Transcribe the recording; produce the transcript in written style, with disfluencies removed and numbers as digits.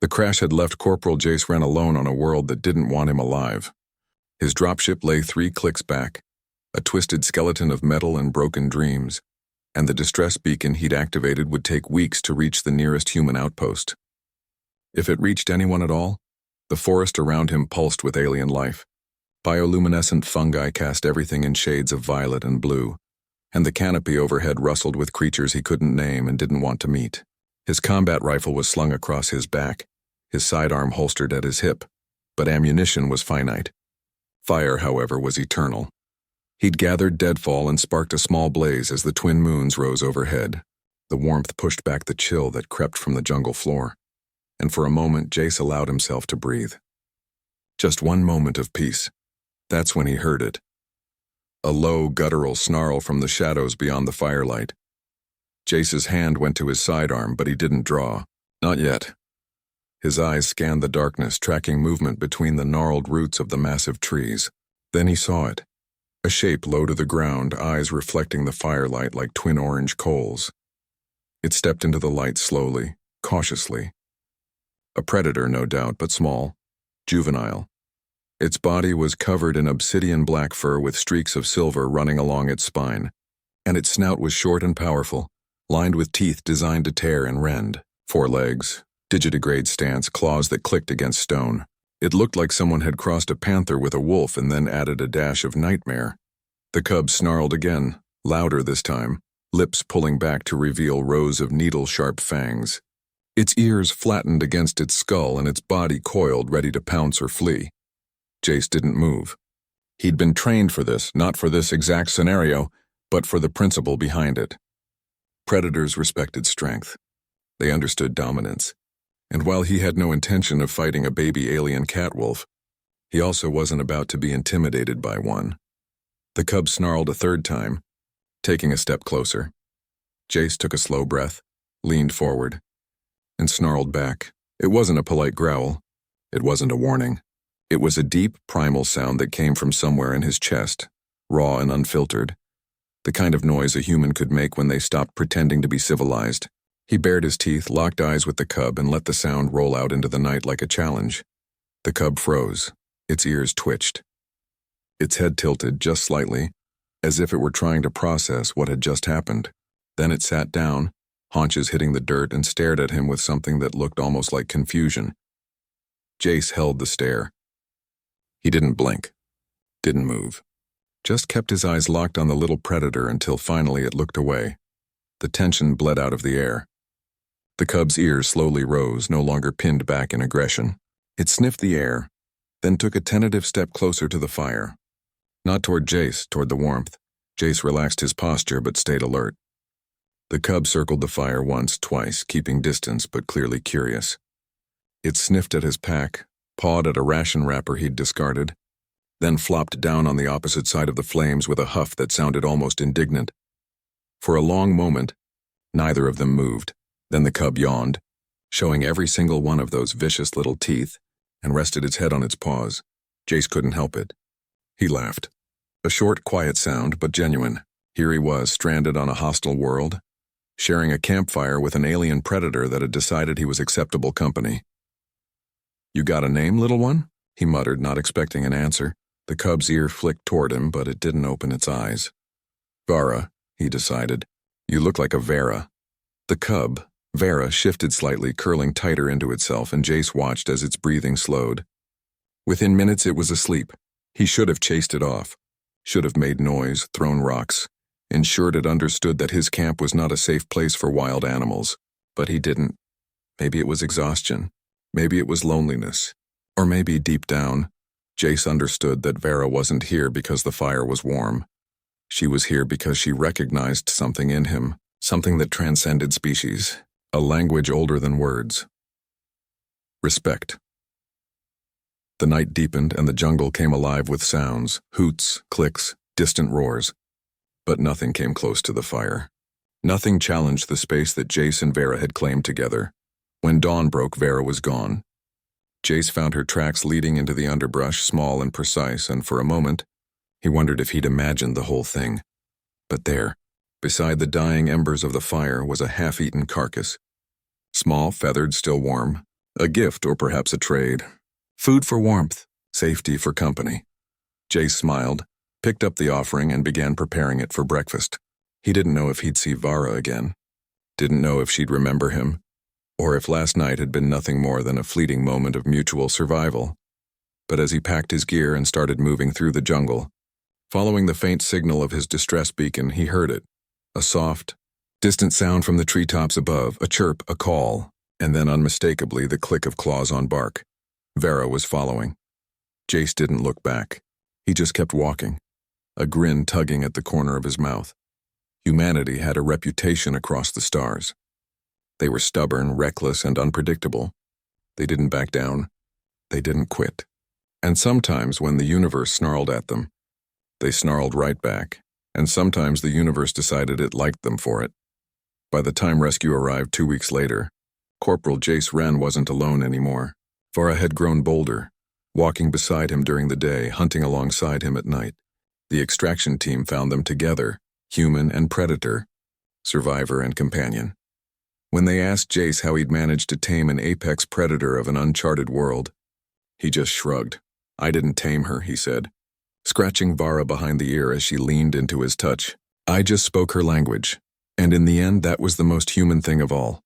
The crash had left Corporal Jace Wren alone on a world that didn't want him alive. His dropship lay 3 clicks back, a twisted skeleton of metal and broken dreams, and the distress beacon he'd activated would take weeks to reach the nearest human outpost. If it reached anyone at all, the forest around him pulsed with alien life. Bioluminescent fungi cast everything in shades of violet and blue, and the canopy overhead rustled with creatures he couldn't name and didn't want to meet. His combat rifle was slung across his back, his sidearm holstered at his hip, but ammunition was finite. Fire, however, was eternal. He'd gathered deadfall and sparked a small blaze as the twin moons rose overhead. The warmth pushed back the chill that crept from the jungle floor, and for a moment Jace allowed himself to breathe. Just one moment of peace. That's when he heard it. A low, guttural snarl from the shadows beyond the firelight. Jace's hand went to his sidearm, but he didn't draw. Not yet. His eyes scanned the darkness, tracking movement between the gnarled roots of the massive trees. Then he saw it. A shape low to the ground, eyes reflecting the firelight like twin orange coals. It stepped into the light slowly, cautiously. A predator, no doubt, but small, juvenile. Its body was covered in obsidian black fur with streaks of silver running along its spine, and its snout was short and powerful, lined with teeth designed to tear and rend. 4 legs, digitigrade stance, claws that clicked against stone. It looked like someone had crossed a panther with a wolf and then added a dash of nightmare. The cub snarled again, louder this time, lips pulling back to reveal rows of needle-sharp fangs. Its ears flattened against its skull and its body coiled, ready to pounce or flee. Jace didn't move. He'd been trained for this, not for this exact scenario, but for the principle behind it. Predators respected strength. They understood dominance. And while he had no intention of fighting a baby alien catwolf, he also wasn't about to be intimidated by one. The cub snarled a 3rd time, taking a step closer. Jace took a slow breath, leaned forward, and snarled back. It wasn't a polite growl. It wasn't a warning. It was a deep, primal sound that came from somewhere in his chest, raw and unfiltered. The kind of noise a human could make when they stopped pretending to be civilized. He bared his teeth, locked eyes with the cub, and let the sound roll out into the night like a challenge. The cub froze. Its ears twitched. Its head tilted just slightly, as if it were trying to process what had just happened. Then it sat down, haunches hitting the dirt, and stared at him with something that looked almost like confusion. Jace held the stare. He didn't blink, didn't move, just kept his eyes locked on the little predator until finally it looked away. The tension bled out of the air. The cub's ears slowly rose, no longer pinned back in aggression. It sniffed the air, then took a tentative step closer to the fire. Not toward Jace, toward the warmth. Jace relaxed his posture but stayed alert. The cub circled the fire once, twice, keeping distance but clearly curious. It sniffed at his pack, pawed at a ration wrapper he'd discarded, then flopped down on the opposite side of the flames with a huff that sounded almost indignant. For a long moment, neither of them moved. Then the cub yawned, showing every single one of those vicious little teeth, and rested its head on its paws. Jace couldn't help it. He laughed. A short, quiet sound, but genuine. Here he was, stranded on a hostile world, sharing a campfire with an alien predator that had decided he was acceptable company. "You got a name, little one?" he muttered, not expecting an answer. The cub's ear flicked toward him, but it didn't open its eyes. "Vara," he decided. "You look like a Vera." The cub, Vera, shifted slightly, curling tighter into itself, and Jace watched as its breathing slowed. Within minutes it was asleep. He should have chased it off, should have made noise, thrown rocks, ensured it understood that his camp was not a safe place for wild animals. But he didn't. Maybe it was exhaustion. Maybe it was loneliness. Or maybe, deep down, Jace understood that Vera wasn't here because the fire was warm. She was here because she recognized something in him, something that transcended species, a language older than words. Respect. The night deepened and the jungle came alive with sounds, hoots, clicks, distant roars. But nothing came close to the fire. Nothing challenged the space that Jace and Vera had claimed together. When dawn broke, Vera was gone. Jace found her tracks leading into the underbrush, small and precise, and for a moment, he wondered if he'd imagined the whole thing. But there, beside the dying embers of the fire, was a half-eaten carcass. Small, feathered, still warm, A gift or perhaps a trade. Food for warmth, safety for company. Jace smiled, picked up the offering and began preparing it for breakfast. He didn't know if he'd see Vara again. Didn't know if she'd remember him, or if last night had been nothing more than a fleeting moment of mutual survival. But as he packed his gear and started moving through the jungle, following the faint signal of his distress beacon, he heard it. A soft, distant sound from the treetops above, a chirp, a call, and then unmistakably the click of claws on bark. Vara was following. Jace didn't look back. He just kept walking, a grin tugging at the corner of his mouth. Humanity had a reputation across the stars. They were stubborn, reckless, and unpredictable. They didn't back down. They didn't quit. And sometimes when the universe snarled at them, they snarled right back, and sometimes the universe decided it liked them for it. By the time rescue arrived 2 weeks later, Corporal Jace Wren wasn't alone anymore. Vara had grown bolder, walking beside him during the day, hunting alongside him at night. The extraction team found them together, human and predator, survivor and companion. When they asked Jace how he'd managed to tame an apex predator of an uncharted world, he just shrugged. "I didn't tame her," he said, scratching Vara behind the ear as she leaned into his touch. "I just spoke her language, and in the end that was the most human thing of all."